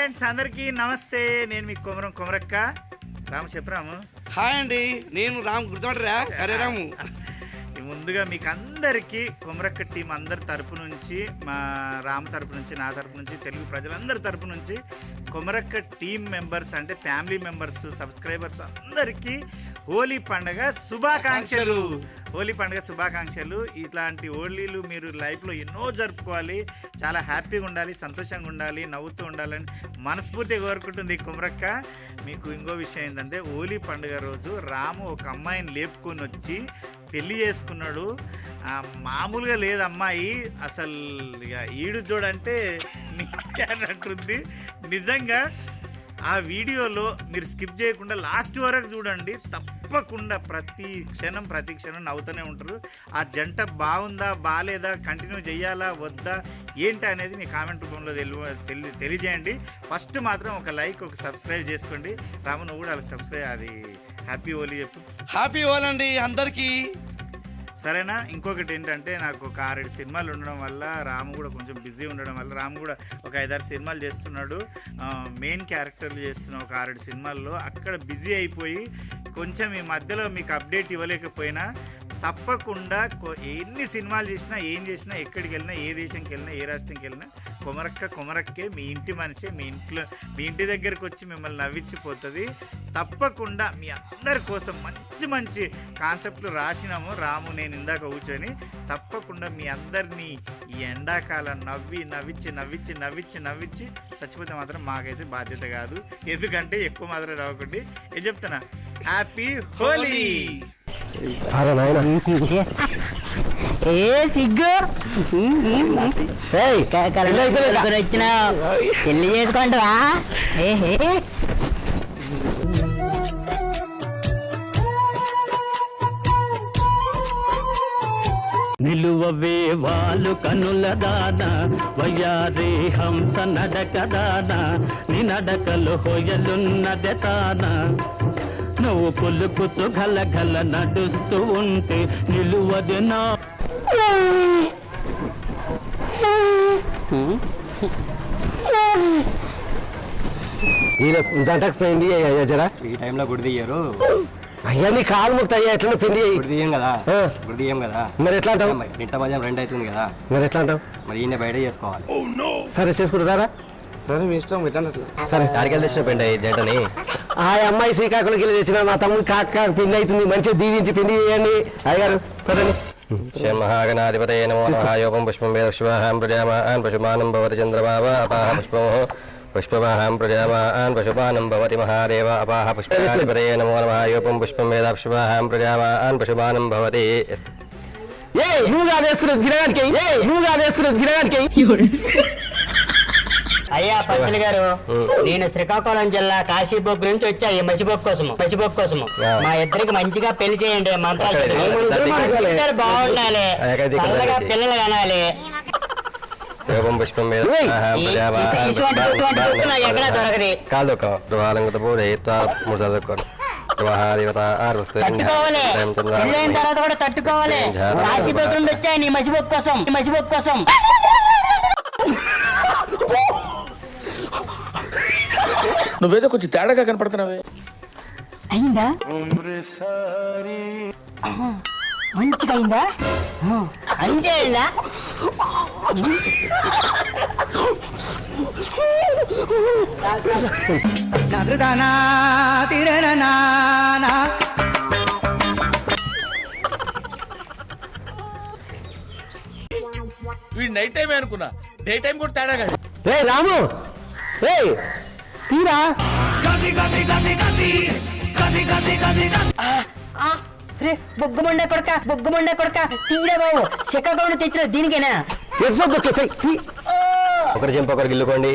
Friends అందరికీ నమస్తే. నేను మీ కొమరక్క రాము. చెప్పరాము. హాయ్ అండి, నేను రాము. గుర్తుపడరా? అరే రాము. ముందుగా మీకు అందరికీ కొమరక్క టీం అందరి తరపు నుంచి, మా రాము తరపు నుంచి, నా తరపు నుంచి, తెలుగు ప్రజలందరి తరపు నుంచి కొమరక్క టీం మెంబర్స్ అంటే ఫ్యామిలీ మెంబర్స్, సబ్స్క్రైబర్స్ అందరికీ హోలీ పండుగ శుభాకాంక్షలు. హోలీ పండుగ శుభాకాంక్షలు. ఇట్లాంటి హోలీలు మీరు లైఫ్లో ఎన్నో జరుపుకోవాలి, చాలా హ్యాపీగా ఉండాలి, సంతోషంగా ఉండాలి, నవ్వుతూ ఉండాలని మనస్ఫూర్తిగా కోరుకుంటుంది కొమరక్క. మీకు ఇంకో విషయం ఏంటంటే, హోలీ పండుగ రోజు రాము ఒక అమ్మాయిని లేపుకొని వచ్చి పెళ్ళి చేసుకున్నాడు. మామూలుగా లేదు అమ్మాయి, అసలు ఇక ఈడు చూడంటే అన్నట్టుంది. నిజంగా ఆ వీడియోలో మీరు స్కిప్ చేయకుండా లాస్ట్ వరకు చూడండి. తప్పకుండా ప్రతి క్షణం నవ్వుతూనే ఉంటారు. ఆ జంట బాగుందా బాగాలేదా, కంటిన్యూ చేయాలా వద్దా ఏంటి అనేది మీ కామెంట్ రూపంలో తెలియజేయండి. ఫస్ట్ మాత్రం ఒక లైక్, ఒక సబ్స్క్రైబ్ చేసుకోండి. రాము నువ్వు కూడా అలా సబ్స్క్రైబ్, అది హ్యాపీ హోలీ చెప్పు. హ్యాపీ హోలీ అండి అందరికీ. సరేనా. ఇంకొకటి ఏంటంటే, నాకు ఒక 6-7 సినిమాలు ఉండడం వల్ల, రాము కూడా కొంచెం బిజీ ఉండడం వల్ల, రాము కూడా ఒక 5-6 సినిమాలు చేస్తున్నాడు. మెయిన్ క్యారెక్టర్లు చేస్తున్న ఒక 6-7 సినిమాల్లో అక్కడ బిజీ అయిపోయి కొంచెం ఈ మధ్యలో మీకు అప్డేట్ ఇవ్వలేకపోయినా, తప్పకుండా ఎన్ని సినిమాలు చేసినా, ఏం చేసినా, ఎక్కడికి వెళ్ళినా, ఏ దేశంకి వెళ్ళినా, ఏ రాష్ట్రంకి వెళ్ళినా కొమరక్కే మీ ఇంటి మనిషి. మీ ఇంటి దగ్గరకు వచ్చి మిమ్మల్ని నవ్వించిపోతుంది. తప్పకుండా మీ అందరి కోసం మంచి కాన్సెప్ట్లు రాసినాము రాము నేను ఇందాక కూర్చొని. తప్పకుండా మీ అందరినీ ఈ ఎండాకాలం నవ్వించి చచ్చిపోతే మాత్రం మాకైతే బాధ్యత కాదు. ఎందుకంటే ఎక్కువ మాత్రం రావకండి. ఏం చెప్తున్నా, హ్యాపీ హోలీ. సిగ్గు వచ్చిన పెళ్లి చేసుకుంటావా? నిలువవే వాలు కనుల దాన వయ్యారే హంస నడక దాన నీ నడకలు హొయలున్నదే తాన నువ్వు పులుకుతూ గల నడుస్తూ ఉంటే నిలువది నా. జంటకు పెళ్లి అయ్యా జరా ఈ టైంలో గుడి తీయరు అయ్యా. నీ కాలు ముక్త అయ్యా, ఎట్లా పెళ్లి గుడి తీయం కదా, గుడి తీయం కదా. మరి ఎట్లా అంటావు? ఇంట మధ్యం 2 అవుతుంది కదా, మరి ఎట్లా అంటావు? మరి ఈయన బయట చేసుకోవాలి. సరే చేసుకుంటారా? సరే మీ ఇష్టం. సరే తాడికెళ్ళి తెచ్చిన పెండి జంటని. ఆ అమ్మాయి శ్రీకాకుళంకి వెళ్ళి తెచ్చిన మా తమ్ముడు కాక పెళ్లి అవుతుంది, మంచిగా దీవించి పెళ్లి చేయండి అయ్యారు. పదండి. మహాగణాధిపతయ నమో మహాయోపం పుష్పం వేద శుభాహాం ప్రజామాన్ పశుమానం భవతి చంద్రమావ అపాహ పుష్పం పుష్పమాహాం ప్రజామాన్ పశుమానం భవతి మహాదేవ అపాహ పుష్పాధిపతయ నమో మహాయోపం పుష్పం వేద శుభాహాం ప్రజామాన్ పశుమానం భవతి. అయ్యా పంతులు గారు, నేను శ్రీకాకుళం జిల్లా కాశీబొగ్గు నుంచి వచ్చా ఈ మసిబొగ్గు కోసము. మా ఇద్దరికి మంచిగా పెళ్లి చేయండి. మంత్రాలు బాగుండాలి, చల్లగా పిల్లలు కనాలి. పుష్పం ఎక్కడా దొరకది. తట్టుకోవాలి, పెళ్ళైన తర్వాత కూడా తట్టుకోవాలి. కాశీబొగ్గు నుండి వచ్చా నీ మసిబొగ్గు కోసం. నువ్వేదో కొంచెం తేడాగా కనపడుతున్నావే. అయిందా? మంచిగా అయిందా? మంచిగా అయిందా? వీడు నైట్ టైం అనుకున్నా, డే టైం కూడా తేడాగా. రాము తీరా. బొగ్గుమండే కొడక తీరా బాబు. శ్రీకాకుళం తెచ్చిన దీనికేనా? ఒకరి చెంప ఒకరు గిల్లుకోండి.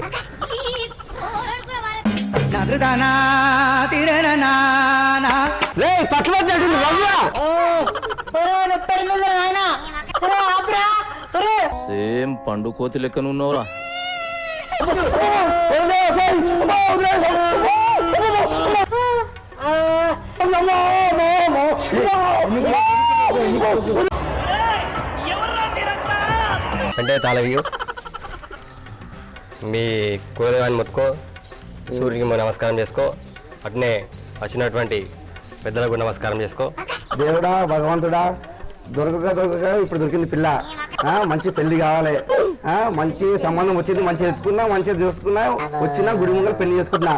సేమ్ పండు కోతి లెక్క నున్నవరా. అంటే తాళవియు మీ కూరగాయలు మొత్తుకో సూర్యునికి నమస్కారం చేసుకో, అట్నే వచ్చినటువంటి పెద్దలకు నమస్కారం చేసుకో. దేవుడా భగవంతుడా, దొరకక ఇప్పుడు దొరికింది పిల్ల. మంచి పెళ్లి కావాలి, మంచి సంబంధం వచ్చింది, మంచిగా ఎత్తుకున్నా, మంచిగా చూసుకున్నా, వచ్చినా గుడి ముంగలు పెళ్లి చేసుకుంటున్నా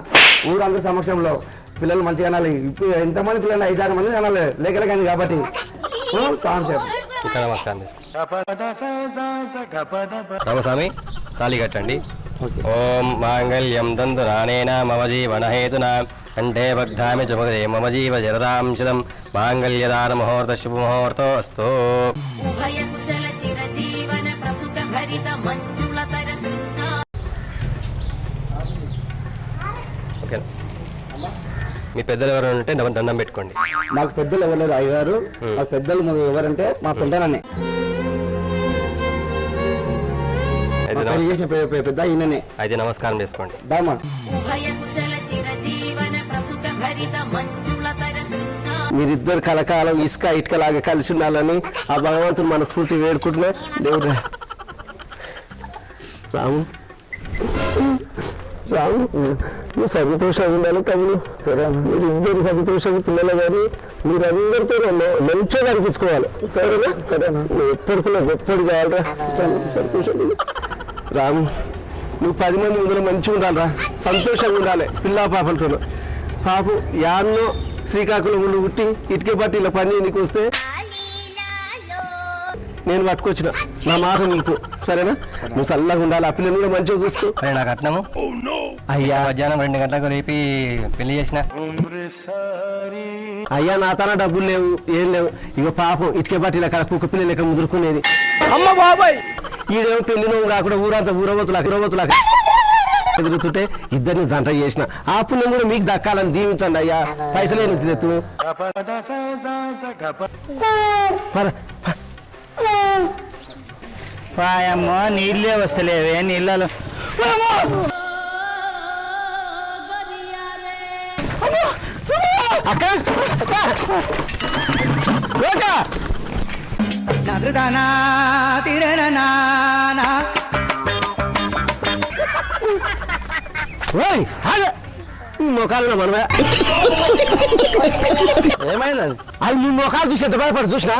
ఊరందరి సమక్షంలో. పిల్లలు మంచిగా అనాలి. ఇప్పుడు ఎంతమంది పిల్లలు 5-6 మంది అనాలి లేకలేకండి కాబట్టి సాంశం. ఇంకా నమస్కారం చేసుకో. రామస్వామి తాళి కట్టండి. ఓం మాంగళ్యం తంతు నానేన మమ జీవన హేతున కంఠే బద్ధామి చుమగదే మమ జీవ జరదాం శతం మాంగళ్యదాన ముహూర్త శుభ ముహూర్తో అస్తు. ఉభయ కుశల చిరజీవన ప్రసుఖ భరిత మంజుళతర శృంగా. ఓకే, మీ పెద్దలు ఎవరు ఉంటే దండం పెట్టుకోండి. మాకు పెద్దలు ఎవరు అయ్యారు? మా పెద్దలు ఎవరంటే మా పెద్దలనే చేసిన పెద్ద ఈయననే. అయితే నమస్కారం చేసుకోండి. దామా ఉభయ కుశల చిరజీవన ప్రసుఖ భరిత మంజుళతర శృంగా. మీరిద్దరు కలకాలం ఇసుక ఇటుకలాగా కలిసి ఉండాలని ఆ భగవంతుని మనస్ఫూర్తి వేడుకుంటున్నా. దేవుడు రాము రాము నువ్వు సంతోషంగా ఉండాలి తమ్ముడు. సరే, మీరు ఇద్దరు సంతోషంగా పిల్లలు కానీ మీరు అందరితో మంచిగా అనిపించుకోవాలి. సరేనా? సరేనా? నువ్వు ఎప్పటికన్నా ఎప్పుడు కావాలరా సంతోషంగా. రాము నువ్వు 10 మంది ముందు మంచిగా ఉండాలిరా, సంతోషంగా ఉండాలి పిల్ల పాపలతో. పాపం యాన్నో శ్రీకాకుళం ఉండి పుట్టి ఇటుకే పట్టి ఇలా పని నీకు వస్తే నేను పట్టుకొచ్చిన. నా మాట నీకు సరేనా? నువ్వు చల్లగా ఉండాలి, ఆ పిల్లలు కూడా మంచిగా చూసుకో. అరే నాకు కట్నము అయ్యా మధ్యాహ్నం 2 గంటలకు లేపి పెళ్లి చేసిన. అయ్యా నా తన డబ్బులు లేవు, ఏం లేవు. ఇక పాపం ఇటుకే పట్టి ఇలా కుక్క పిల్లలు లెక్క ముదురుకునేది. అమ్మ బాబాయ్, ఈడేమో పెళ్లి నువ్వు కాకుండా ఊరంతా ఊరవతులా ఎదురుతుంటే ఇద్దరిని జంట చేసిన. ఆ పుణ్యం కూడా మీకు దక్కాలని దీవించండి అయ్యా. పైసలే నుంచి తెత్తు. పాయమ్మో నీళ్ళే వస్తలేవే నీళ్ళలో. అక్క మొఖాలు మనమే ఏమైందండి? అది మీ మొఖాలు చూసి ఎంత భయపడి చూసినా.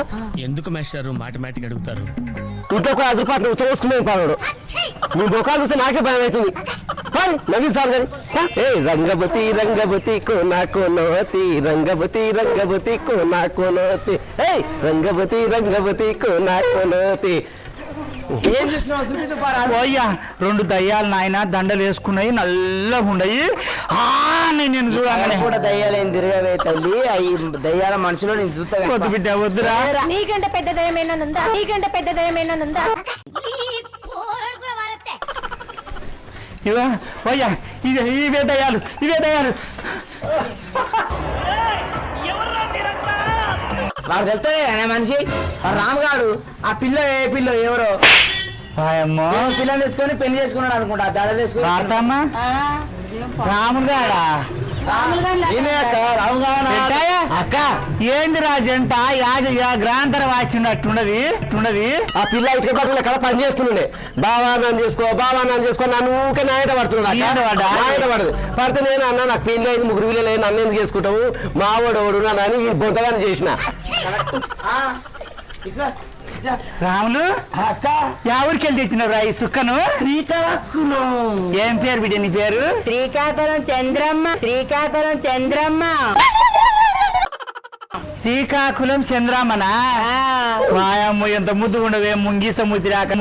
ఎందుకు మాస్టారు మాటిమాటికి అడుగుతారు? ఇంట్లో కూడా 10 రూపాయలు ఉచ్చవసుకునేది పాడు. మీ ముఖాలు చూస్తే నాకే భయం అవుతుంది. నవీన్ సార్ గారి ఏ రంగవతి రంగవతి కోనా కోనోతి రంగవతి రంగవతి కోనా కోనోతి ఏ రంగవతి రంగవతి కోనా కోనోతి. ఏం చేస్తున్నావు? పోయ్యా 2 దయ్యాలు నాయన దండలు వేసుకున్నాయి, నల్లగా ఉండయి. నేను చూడాలి కూడా దయ్యాలేం తిరగవే తల్లి. అవి దయ్యాల మనుషులు నేను చూస్తా. వద్దు బిడ్డ వద్దురా. నీకంటే పెద్ద దయమైనా ఉందా? నీకంటే పెద్ద దయమైనా ఉందా? ఇవా పోయ్యా ఇవే దయ్యాలు, ఇవే దయ్యాలు. వాడు తెలుస్తుంది మనిషి రాముగాడు. ఆ పిల్ల ఏ పిల్ల ఎవరో పాయమ్మో పిల్లని తెచ్చుకొని పెళ్లి చేసుకున్నాడు అనుకుంటా. దడ తీసుకుని వార్తమ్మా రాముగాడా అక్క ఏంది రాజంట గ్రాంతర వాసినట్టుండది. ఆ పిల్ల ఇటుక పట్టుల కడ పని చేస్తుండే. బావానం చేసుకో నన్ను ఊకే నాయట పడుతున్నాడు. పడితే నేను అన్న నాకు పెళ్లి అయింది, 3 పిల్లలు అయింది, నన్ను ఎందుకు చేసుకుంటావు, మావాడు అని ఈ బొంతగానే చేసిన. రాములు అక్క ఎవరికి వెళ్ళి తెచ్చినారు ఈ సుక్కను? శ్రీకాకుళం. ఏం పేరు బిడ్డ నీ పేరు? శ్రీకాకుళం చంద్రమ్మ. శ్రీకాకుళం చంద్రమ్మ. శ్రీకాకుళం చంద్రమ్మనా? వాయమ్మ ఎంత ముద్దు ఉండవే. ముంగిస ముద్దిరాక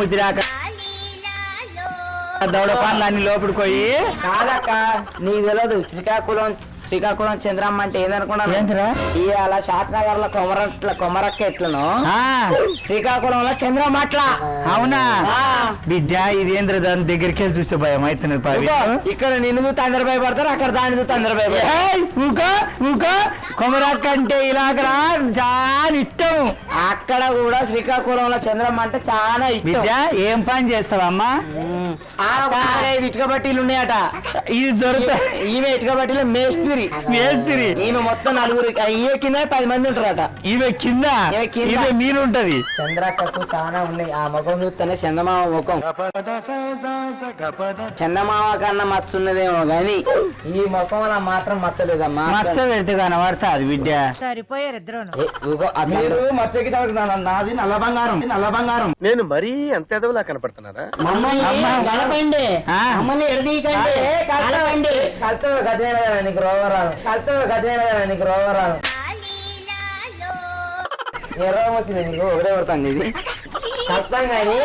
దౌడ పనులు అన్ని లోపలిపోయి. కాదక్క నీకు తెలియదు. శ్రీకాకుళం చంద్రమ్మ అంటే ఏందనుకున్నాను? ఏంటిరా? అలా షాద్నగర్ లో కొమరక్క ఎట్లను శ్రీకాకుళంలో చంద్రమ్మ అట్లా. అవునా బిడ్డ? ఇదేంద్ర దాని దగ్గరికి వెళ్ళి చూస్తే భయం అవుతున్నది. ఇక్కడ నిన్ను చూస్తే అందరు భయపడతారు, అక్కడ దాన్ని చూస్తే అందరు భయపడతారు. కొమరక్క అంటే ఇలాగరా చాలా ఇష్టం. అక్కడ కూడా శ్రీకాకుళంలో చంద్రమ్మ అంటే చాలా ఇష్టం. బిడ్డ ఏం పని చేస్తావమ్మా? ఇటుక బట్టీలు ఉన్నాయట. ఇది దొరుకుతాయి. ఈమె ఇటుక బట్టీలో మేస్త్రి. మేస్త్రి ఈమె మొత్తం నలుగురు ఈమె కింద 10 మంది ఉంటారట. ఈమె కింద ఈమె మీరు ఉంటది. చంద్రక్కకు చాలా ఉన్నాయి. ఆ ముఖం చూస్తేనే చందమామ ముఖం. చందమామ కన్నా మచ్చ ఉన్నదేమో గాని ఈ ముఖంలో మాత్రం మచ్చలేదమ్మా. మచ్చ పెడితే కనబడతా అది బిడ్డ. సరిపోయారు ఇద్దరు. మీరు మచ్చకి నాది నల్ల బంగారం. నల్ల బంగారం. నేను మరీ అంత ఎదవలా కనపడుతున్నారా? గడపండి అమ్మని ఎడదీకండి కలవండి. కలుతో గదేనా నీకు రోగరాలు. కలుతో గదేనా నీకు రోగరాలు. ఏ రోగం వచ్చింది నీకు? ఒకటే పడుతుంది ఇది. కలుతాం కానీ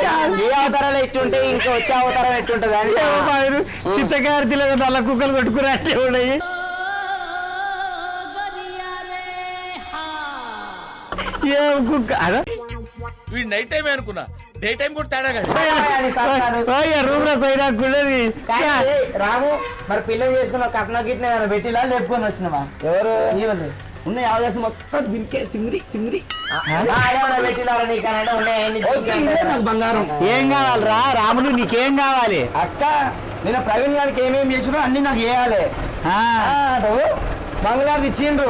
ఏ అవతారాలు ఎట్టుంటే ఇంకా వచ్చే అవతారం ఎట్టుంటది అని చిత్తకార్తీలో నల్ల కుక్కలు కొట్టుకున్నట్టే ఉన్నాయి. ఏం కుక్క వీడు నైట్ టైం అనుకున్నా డే టైం కూడా తేడా కాదు. రూమ్ లో పోయినా కుళ్ళది. రాము మరి పిల్లలు చేసుకున్న కట్న గిట్న పెట్టిలా లేపుకొని వచ్చినవా? ఎవరు ఉన్నాయి అవకాశం మొత్తం దింకే సింగిడి సింగిడి బంగారం. ఏం కావాలరా రాములు? నీకేం కావాలి? అక్క నేను ప్రవీణ్ గారికి ఏమేమి చేసినా అన్ని నాకు చేయాలి. బంగారు ఇచ్చిండ్రు,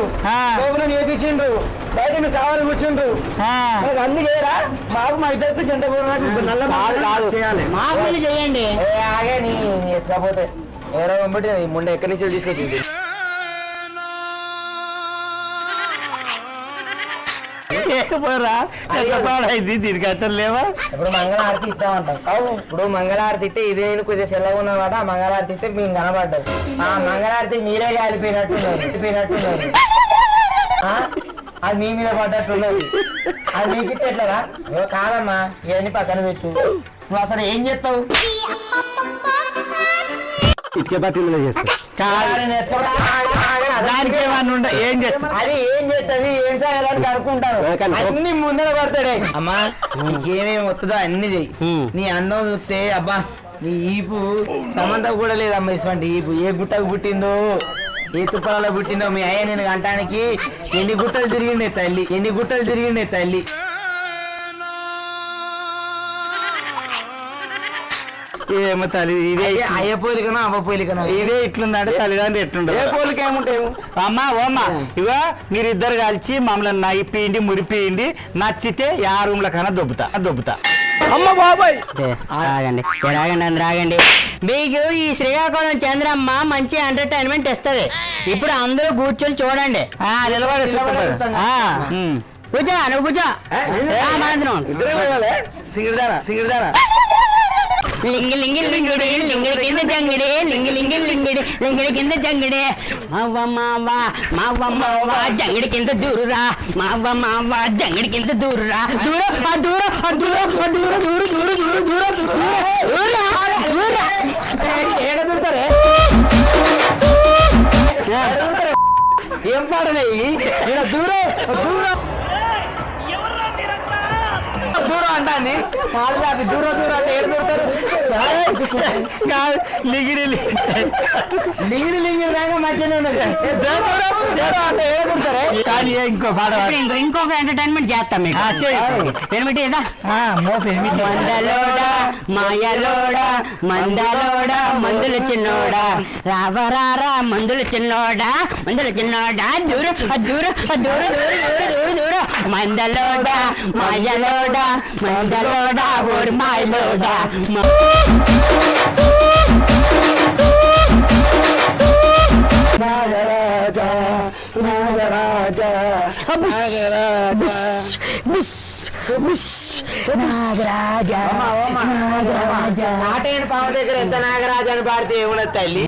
గోపురం చేపించిండ్రు, బయట మీరు కావాలి కూర్చుండ్రు, అన్ని చేయరా? మాకు మా ఇద్దరికి జంట నల్ల కాదు చేయాలి. మాకు చేయండి. ఆగే నీ ఎక్కకపోతే ఏరో పంపటి ముందు ఎక్కడి నుంచి తీసుకొచ్చింది. పాడైంది దీనికి అతను లేవా? ఇప్పుడు మంగళారతి ఇస్తామంటాం. ఇప్పుడు మంగళారతి ఇస్తే ఇదే కొద్దిగా తెల్లగా ఉన్నమాట. మంగళారతి ఇస్తే మేము కనబడ్డాం. ఆ మంగళారతి మీరే కాలిపోయినట్టున్నది. అది మీ మీద పడ్డట్టున్నది. అది మీకు ఇస్తే ఎట్లరా? కాదమ్మా ఇవన్నీ పక్కన పెట్టు. నువ్వు అసలు ఏం చేస్తావు? ఇటుక పట్టిలో చేస్తా. దానికి ఏమన్నా ఏం చేస్తా? అది ఏం చేస్తుంది? ఏం సాయాలని కనుక్కుంటారు. అన్ని ముందర పడతాడే. అమ్మా నీకేమేమి వస్తుందో అన్ని చెయ్యి. నీ అందం చూస్తే అబ్బా నీ ఈపు సంబంధం కూడా లేదమ్మా. ఇటువంటి ఈపు ఏ గుట్టకు పుట్టిందో ఏ తుప్పలలో పుట్టిందో మీ అయ్య నేను అంటానికి ఎన్ని గుట్టలు తిరిగిండే తల్లి. ఏమో తల్లి ఇదే అయ్య పోలికనా అవ్వ పోలికనా? ఇదే ఇట్లుందంటే తల్లిదండ్రులు ఎట్లుండదు. ఏ పోలిక ఏముంటాయి? అమ్మా ఇగో మీరిద్దరు కలిసి మమ్మల్ని నైపియండి మురిపియండి. నచ్చితే ఆ రూమ్ లో కన్నా దొబ్బుతా. అమ్మ బాబాయ్ రాగండి. మీకు ఈ శ్రీకాకుళం చంద్రమ్మ మంచి ఎంటర్టైన్మెంట్ ఇస్తుంది. ఇప్పుడు అందరూ కూర్చొని చూడండి. నిలబడి కూర్చో నువ్వు కూర్చో. తింగిడిదానా లింగి లింగిడి కింద జంగిడి లింగిడి కింద జంగిడి మావ జంగిడి కింద దూరురా. మావ జంగిడి కింద దూరురా. ఏం పాడలేయి దూరం అంటాన్ని దూరం అంటే ఏడు దూరుతారు. లింగిడి దాకా మంచిగానే ఉన్నది. కానీ ఇంకొక ఎంటర్టైన్మెంట్ చేస్తాం మీకు. పెనిమిటి మందలోడా మందుల చిన్నోడా రావరారా మందుల చిన్నోడా దూరం మందలోడా మాయలోడా ఊరు మాయలోడా. నాగరాజా నాటైన పాము దగ్గర ఎంత నాగరాజు అని పాడితే ఏమున్నది తల్లి?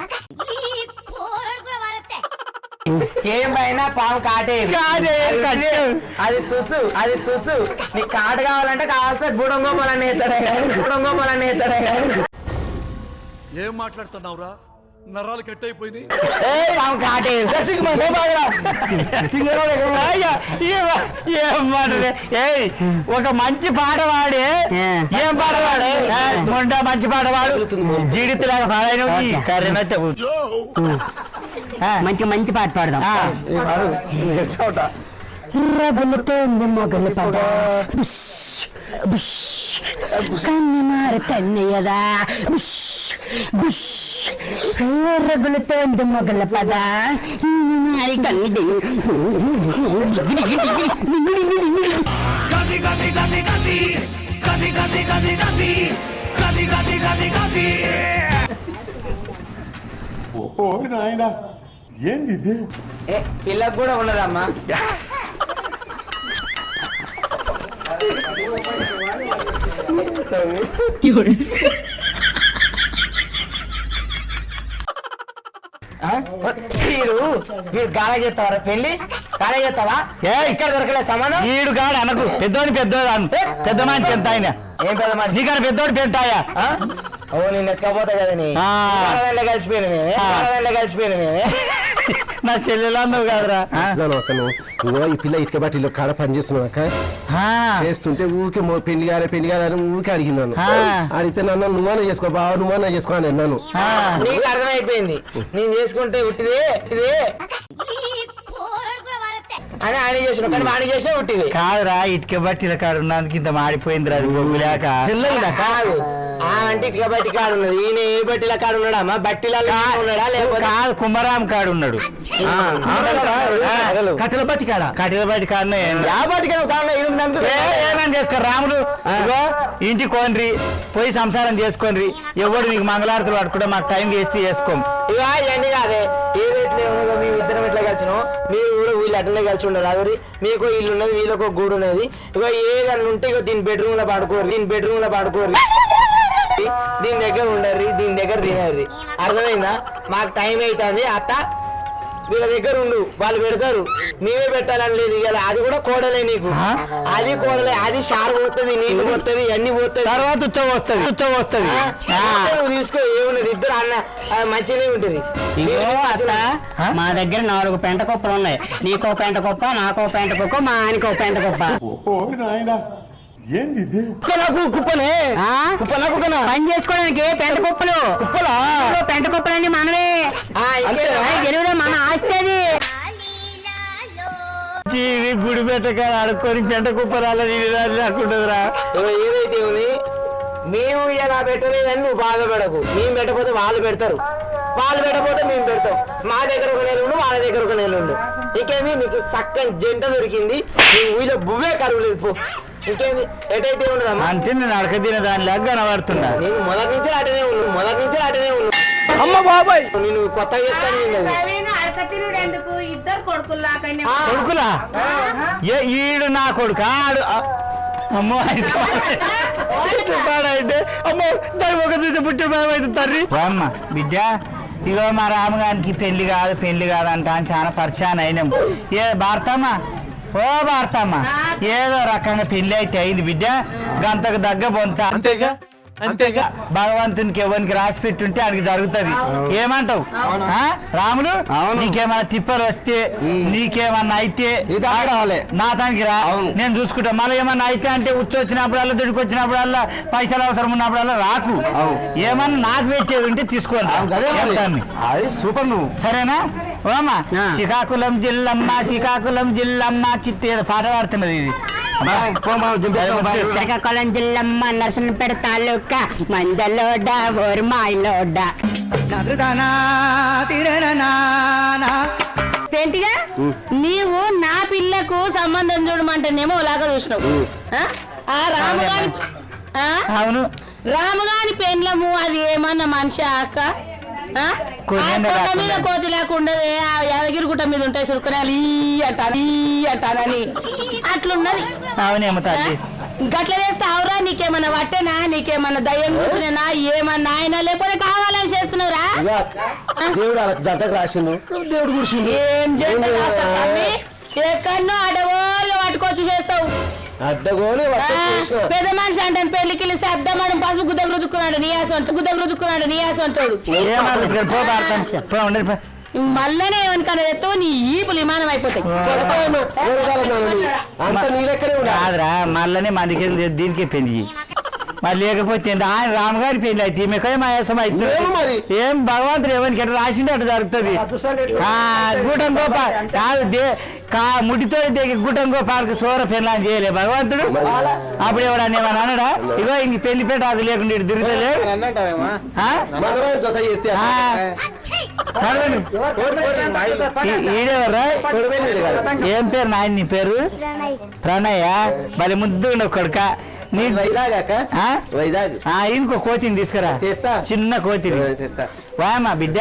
ఏం పైన పాము కాటేది. అది తుసు నీకు కాటు కావాలంటే కావాల్సిన గుడంగోపాలని ఎత్తాడే కానీ. ఏం మాట్లాడుతున్నావురా? నరాలు కట్ అయిపోయింది. పాము కాటేది. ఒక మంచి పాట పాడి ఏం పాట పాడే మంచి పాట పాడు. జీడితలాగా పాడాను మంచి పాట పాడదాం. రగులుతోంది మొగలు పద కన్ను మారుతన్నయ్యదా రగులుతోంది మొగల పద కన్ను పిల్లకు కూడా ఉన్నదమ్మా. వీడు గాలా చేస్తావా పెళ్లి? గాలా చేస్తావా? ఇక్కడ దొరకలే సమానం. వీడు గాడు అనకు పెద్దోని పెద్ద మనిషి ఎంత ఆయన ఏం పెద్ద మనిషి? నీకన్నా పెద్దోడు పెంటాయా? ఓ నేను ఎక్కకపోతా కదా నీ కలిసిపోయిన నా చెల్లెలు అన్నావు కాదురా. ఈ పిల్ల ఇటుక బట్టిలో కాడ పని చేస్తున్నాక చేస్తుంటే ఊరికే పెళ్లి కాలని ఊరికే అడిగింది నన్ను. అడిగితే నన్ను నువ్వనే చేసుకో బావ, నువ్వనే చేసుకో అని అన్నాను. నీకు అర్థమైపోయింది నేను చేసుకుంటే ఉట్టిదే అని ఆయన చేసిన, కానీ వాణి చేసినా ఉట్టిది కాదురా. ఇటుక బట్టిల కాడ ఉన్నందుకు ఇంత మాడిపోయింది రా. బొగ్గు లేక కాదు అంటే ఇటుక బట్టి కాడు ఉన్నది. ఈయన ఏ బట్టిల కాడు ఉన్నాడా అమ్మా? బట్టిలా ఉన్నాడా లేకపోతే? కాదు, కుమ్మరాం కాడు ఉన్నాడు. కట్టెల బట్టి కాడ కాడనే ఏమని చేసుకో రాములు. ఇగో ఇంటి కోన్రి పోయి సంసారం చేసుకోండి. ఎవడు మీకు మంగళారతులు పట్టుకుంటే మాకు టైం వేస్ట్ చేసుకోం. ఇక ఇవన్నీ కాదే ఏ రేట్లు ఏమో మేము ఇద్దరం ఎట్లా కలిసినాం, మీరు కూడా వీళ్ళు అట్లనే కలిసి ఉండరు. అదే మీకు ఇల్లు ఉన్నది, వీళ్ళకు ఒక గూడు ఉన్నది. ఇక ఏదన్నా ఉంటే ఇక దీని బెడ్రూమ్ లో పడుకోరు, దీని దగ్గర ఉండర్రి, దీని దగ్గర తినర్రి. అర్థమైందా? మాకు టైం అవుతుంది అత్త వీళ్ళ దగ్గర ఉండు, వాళ్ళు పెడతారు, మేమే పెట్టాలని లేదు. ఇవాళ అది కూడా కోడలే నీకు, అది కోడలే. అది షార్ పోతుంది, నీళ్ళు పోతుంది, అన్ని పోతుంది, తర్వాత వస్తుంది. నువ్వు తీసుకో, ఏమున్నది ఇద్దరు అన్న మంచిగానే ఉంటుంది. మా దగ్గర 4 పెంట కుప్పలు ఉన్నాయి. నీకో పెంట కుప్ప, నాకో పెంట కుప్ప, మా ఆయనకో పెంట కుప్ప. పని చేసుకోవడానికి పెంట కుప్పలు పెంట కుప్పలన్నీ మనవే. గెలువులో మన ఆస్తి అది. గుడి పెట్టక ఆడుకొని పెంట కుప్పరాలు రాకుంటుందిరా. ఏదైతే ఉంది మేము ఇలా పెట్టలేదని నువ్వు బాధపడకు. మేము పెట్టకపోతే వాళ్ళు పెడతారు, వాళ్ళు పెట్టకపోతే మేము పెడతాం. మా దగ్గర ఒక నెల ఉండు, వాళ్ళ దగ్గర ఒక నెల ఉండు. ఇంకేంది నీకు చక్కని జంట దొరికింది. నువ్వు ఊళ్ళో బువ్వే కరువు లేదు పో. ఇంకేంది ఎటైతే ఉండదమ్మా అంటే నేను అడక తిన దానిలాగా కనబడుతున్నా. నేను మొదటి నుంచి అటనే ఉన్నాను. అమ్మ బాబాయ్ నేను కొత్తగా చెప్తాను. కొడుకులా? ఈడు నా కొడుకు ఆడు. అమ్మో అయితే అమ్మో దాని ఒక చూసి పుట్టే భయం అయితే తర్రి. అమ్మ బిడ్డ ఇగో మా రామగారికి పెళ్లి కాదు అంట అని చాలా పరిచయం అయినాం. ఏ భారతమ్మా, ఓ భారతమ్మా, ఏదో రకంగా పెళ్లి అయితే అయింది బిడ్డ. గంతకు దగ్గ బొంత అంతేగా భగవంతునికి ఎవరికి రాసి పెట్టుంటే ఆయనకి జరుగుతుంది. ఏమంటావు రాములు? నీకేమన్నా తిప్పలు వస్తే, నీకేమన్నా అయితే నా తనకి రా, నేను చూసుకుంటా. మళ్ళీ ఏమన్నా అయితే అంటే ఉచ్చి వచ్చినప్పుడల్లా, దుడికి వచ్చినప్పుడల్లా, పైసలు అవసరం ఉన్నప్పుడల్లా రాకు. ఏమన్నా నాకు పెట్టేది ఉంటే తీసుకోండి. సూపర్ నువ్వు సరేనా? ఓమ్మా శ్రీకాకుళం జిల్లమ్మ చిట్టి పాట పాడుతున్నది ఇది. శ్రీకాకుళం జిల్లమ్మ నర్సంపేట తాలూకా మందలోడ ఓర్మాయిలోడ. ఏంటిగా నీవు నా పిల్లకు సంబంధం చూడమంటేనేమో అలాగా చూసినావు. అవును, రాముగాని పెండ్లము అది ఏమన్నా మనిషి అక్క? కొండ మీద కోతి లేకుండా యాదగిరిగుట్ట మీద ఉంటాయి సురుకునేలు అంటానని అట్లున్నది. అవునేమో తల్లి, గట్ల వేస్తే అవురా? నీకేమన్నా పట్టేనా? నీకేమన్నా దయ్యం కూర్చునేనా? ఏమన్నా ఆయన లేకపోతే కావాలని చేస్తున్నావురా? దేవుడు అలా జంటకు రాసిండు, దేవుడు కూర్చుండు. ఏం చేస్తావు? ఎక్కడో అడగోలు పట్టుకొచ్చి చేస్తావు. పెద్ద మనిషి అంటే పెళ్లికి అద్దమడం పసుపు గుద్దకు రుద్దుకున్నాడు నీయాసం అంటాడు. మళ్ళనే ఏమనుకన్నా ఎత్తావు నీ ఈపులు విమానం అయిపోతాయి. కాదురా మళ్ళనే మందికి దీనికి పెళ్లి మరి లేకపోతే ఏంది? ఆయన రామగారి పెళ్లి అయితే ఈమెకే మాయాసం అవుతుంది. ఏం భగవంతుడు ఎవరికి ఎట్లా రాసిండే అట్లా జరుగుతుంది. గూటం గోపాల్ కాదు ముడితో గూటం గోపాలకు సోర పెళ్ళని చేయలే భగవంతుడు. అప్పుడు ఎవడన్నా ఏమన్నా అన్నాడా? ఇగో ఇంక పెళ్లి పెట్ట అది లేకుండా ఇటు తిరుగుతలే. ఈడెవర్రా? ఏం పేరు నాయన నీ పేరు? ప్రణయ్. మరి ముద్దు కొడుక ఇంకో కోతిని తీసుకురా, చిన్న కోతిని. వామా బిడ్డ,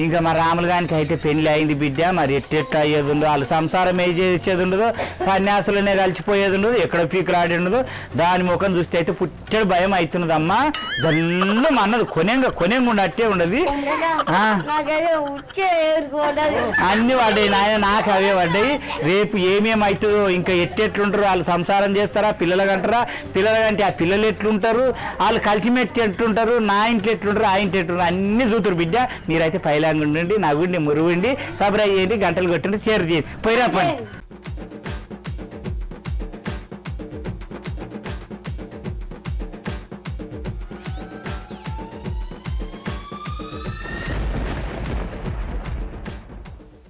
ఇంకా మా రాములు గారికి అయితే పెళ్లి అయింది బిడ్డ. మరి ఎట్టెట్ట అయ్యేది ఉండదు, వాళ్ళు సంసారం ఏ చేసేది ఉండదు, సన్యాసులనే కలిసిపోయేది ఉండదు, ఎక్కడ పీకురాడి ఉండదు. దాని ముఖం చూస్తే అయితే పుట్టడు భయం అవుతున్నది అమ్మా. జల్లు అన్నది కొనేంగా అట్టే ఉండదు. అన్ని పడ్డాయి నాయన, నాకు అవే పడ్డాయి. రేపు ఏమేమి అవుతుందో, ఇంకా ఎట్టెట్లుంటారు, వాళ్ళు సంసారం చేస్తారా, పిల్లలు కంటారా, పిల్లలు కంటే ఆ పిల్లలు ఎట్లుంటారు, వాళ్ళు కలిసిమెట్టి ఎట్లుంటారు, నా ఇంట్లో ఎట్లుంటారు, ఆ ఇంట్లో ఎట్లుంటారు అన్ని చూతురు బిడ్డ. మీరైతే పైలాంగి ఉండండి, నా గుండి మురుగుండి, సబ్రై చేయండి, గంటలు కొట్టండి, చేరు చేయండి, పోయిరా పని.